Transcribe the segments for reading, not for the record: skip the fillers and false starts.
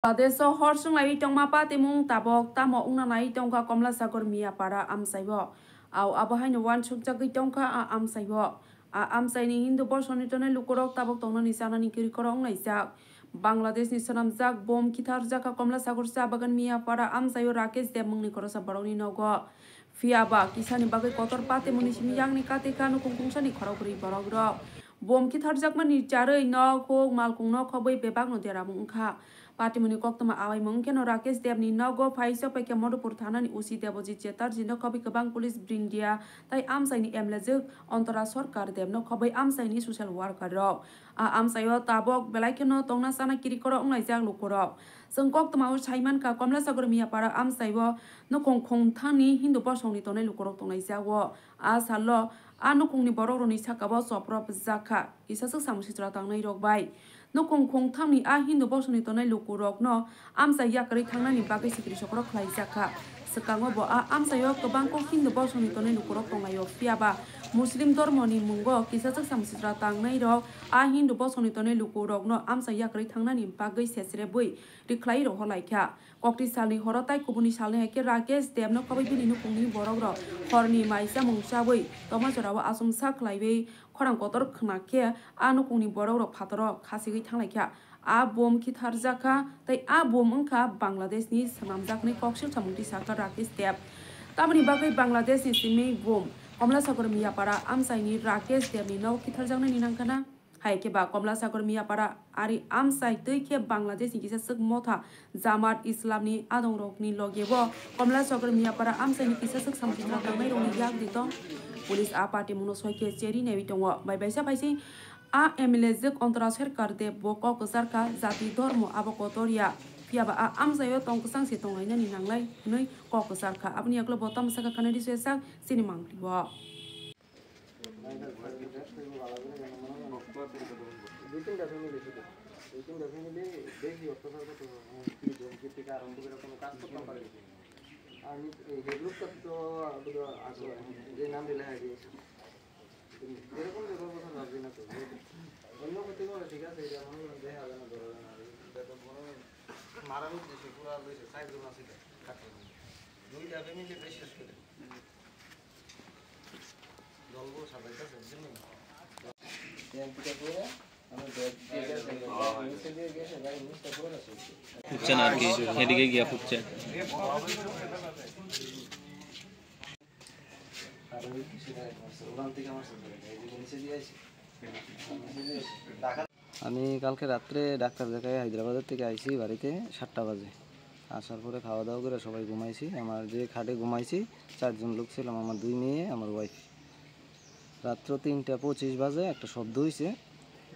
Deso horsung lai tong mapa timung tabok tamo ungna nai tongka komla sagor mia para amsaibo au abahai no wan chukja gi tongka amsaibo amsai ni hindu borsoni tone lukorok tabok tongna ni sana ni kiri korong nai jak Bangladesh ni sanam jak bom kitar jaka komla sagor sa bagan mia para amsaibo Rakesh Deb mungni korosa baroni nogo fiaba kisani bagai kotor pate muni simi yang ni katika no kungkungsa ni khorok ri borok ro bom kitar jak mani charei no khok malkung no khobai bebak no dera mungkha Patimuni koktama awai mungkin Rakesh Deb ni nago faisa paike Madhupur thana ni usi Debojit Chetar jino khobai kobang police brindia tai amsai ni emlejuk ontara sarkar Deb no khobai amsai ni social worker rok amsaio tabok belaikeno tongna sana kiri koro ongnai jak lukoro जों koktama saiman ka komla sagor mia para amsaibo no kongkhong thani hindu bosongni tonai lukorok tongnai jago salo nukungni borok roni sakabo soprop jaka isasuk samusitra tangnai rok bai nokongkhong thamni hindu bosoni tonai lukurok no amsa yakari thangnani bagai sikri sokrok khlai jaka sekango bo amsayo kobangko hindu bosoni tonai lukurok tongayo fiaba muslim dormoni mungo kisachak samsitra tangnai rok hindu bosoni tonai lukurok no amsa yakari thangnani bagai sesre bui riklai ro holaikha kokti salni horotai kubuni salni heke Rakesh Deb no khobai bini nukungni borok ro horni maisa mungsa bui toma jorawa asumsa khlaibai khorang kotor khnake nukungni borok ro phatoro khasigi thanglaikhya bom kitar jaka tai bom ongkha Bangladesh ni sanamjakni koksil chamungti saka Rakesh Deb tamni bagai Bangladesh ni simi bom komla sagor mia para amsai ni Rakesh Deb ni no kitar jaknai ni nangkana haike ba komla sagor mia para ari amsai tuike Bangladesh ni kisa suk motha Jamaat Islam ni adong rok ni logebo komla sagor mia para amsai ni kisa suk samsitra tangnai rok ni yak dito police party muno soike cheri nebi tongo bai baisa baisi MLZ ontara sarkar Deb boko kusarka jati dormo abokotoria fiaba amsayo tongkusang si tongaina ni nanglai nei kokusarka abni aklo botam saka kanadi sesak sini mangribo ফুটছে না আর কি এদিকে গিয়া ফুটছে আমি কালকে রাত্রে doctor দেখাই হায়দ্রাবাদের থেকে আইছি বাড়িতে 7টা বাজে আসার পরে খাওয়া দাওয়া করে সবাই ঘুমাইছি আমার যে খাটে ঘুমাইছি 4 জন লোক ছিলাম আমার 2 মেয়ে আমার ওয়াইফ রাত্র 3:25 বাজে একটা শব্দ হইছে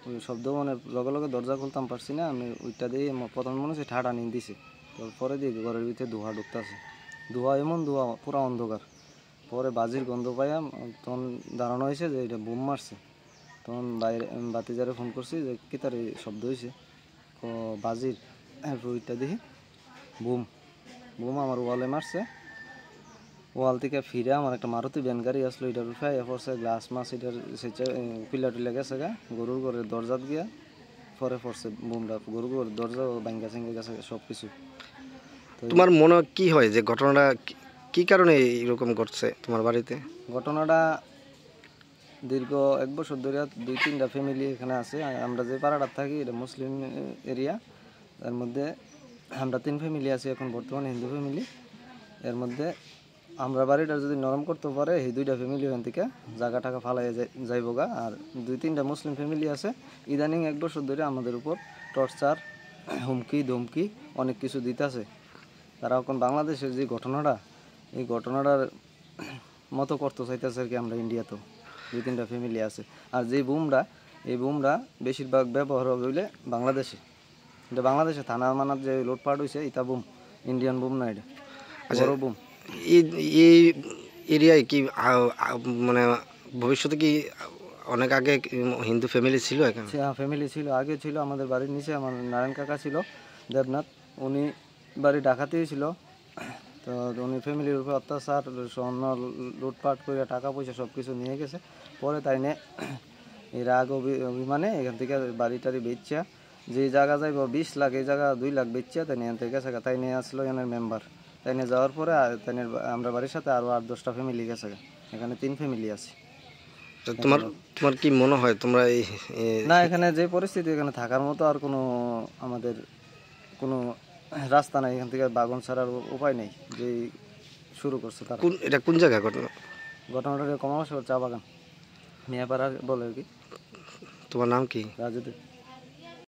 ওই শব্দ মানে লগে লগে দরজা খুলতাম পারছি না আমি ওইটা দিয়ে প্রথম মনে হচ্ছে ঠাডা নিয়ে দিছে তারপরে দিয়ে ঘরের ভিতরে ধোঁয়া ঢুকতেছে ধোঁয়া এমন ধোঁয়া পুরো অন্ধকার পরে বাজির গন্ধ পাইলাম তখন দাঁড়ানো হয়েছে যে এটা বোম মারছে তখন বাইরে বাতিজারে ফোন করছি যে কি তার এই শব্দ হয়েছে বাজির ওইটা দেখি বুম বুম আমার ওয়ালে মারছে ওয়াল থেকে ফিরে আমার একটা মারুতি ভ্যান গাড়ি আসলো এটার উঠে পড়ছে গ্লাস মাছ এটার পিলা টিলা গেছে গা গরুর ঘরের দরজাত গিয়া পরে পড়ছে বুমটা গরুর ঘরের দরজা ভাঙ্গা চেঙ্গে গেছে সব কিছু। তোমার মনে কি হয় যে ঘটনাটা কি কারণে এরকম ঘটছে তোমার বাড়িতে? ঘটনাটা দীর্ঘ 1 বছর ধরে 2-3টা ফ্যামিলি এখানে আছে আমরা যে পাড়াটা থাকি এটা মুসলিম এরিয়া এর মধ্যে আমরা 3 ফ্যামিলি আছি এখন বর্তমানে হিন্দু ফ্যামিলি এর মধ্যে আমরা বাড়িটা যদি নরম করতে পারে এই 2টা ফ্যামিলি ওখান থেকে জায়গা টাকা ফালাই যাইব গা আর 2-3টা মুসলিম ফ্যামিলি আছে ইদানিং 1 বছর ধরে আমাদের উপর টর্চার হুমকি ধমকি অনেক কিছু দিতেছে তারা এখন বাংলাদেশের যে ঘটনাটা এই ঘটনাটার মতো করতে চাইতেছে আর কি আমরা ইন্ডিয়াতেও 2-3টা ফ্যামিলি আছে আর যে বুমরা এই বুমরা বেশিরভাগ ব্যবহার হইলে বাংলাদেশে এটা বাংলাদেশে থানা মানার যে লুটপাট হয়েছে এটা বুম ইন্ডিয়ান বুম না এটা বড় বুম। এই এরিয়ায় কি মানে ভবিষ্যতে কি অনেক আগে হিন্দু ফ্যামিলি ছিল এখানে? ফ্যামিলি ছিল আগে ছিল আমাদের বাড়ির নিচে আমার নারায়ণ কাকা ছিল দেবনাথ উনি বাড়ি ডাকাতি হয়েছিল তো উনি ফ্যামিলির উপর অত্যাচার স্বর্ণ লুটপাট করে টাকা পয়সা সব কিছু নিয়ে গেছে পরে তাই নিয়ে এর আগে অভিমানে এখান থেকে বাড়ি টাড়ি বেচা যে জায়গা যাইব 20 লাখ, এই জায়গা 2 লাখ বেচছে তাই নিয়ে আনতে গেছে। তাই নিয়ে আসলো এনের মেম্বার, তাই নিয়ে যাওয়ার পরে তাই আমরা বাড়ির সাথে আরও 8-10টা ফ্যামিলি গেছে, এখানে 3 ফ্যামিলি আছে। তো তোমার কি মনে হয় তোমরা এই না, এখানে যে পরিস্থিতি, এখানে থাকার মতো আর কোনো আমাদের কোনো রাস্তা নাই, এখান থেকে বাগন ছাড়ার উপায় নেই। যে শুরু করছে তারা। এটা কোন জায়গা ঘটনা? ঘটনাটা কমাস চা বাগান মিয়াপাড়া বলে আর কি। তোমার নাম কি? রাজুদের।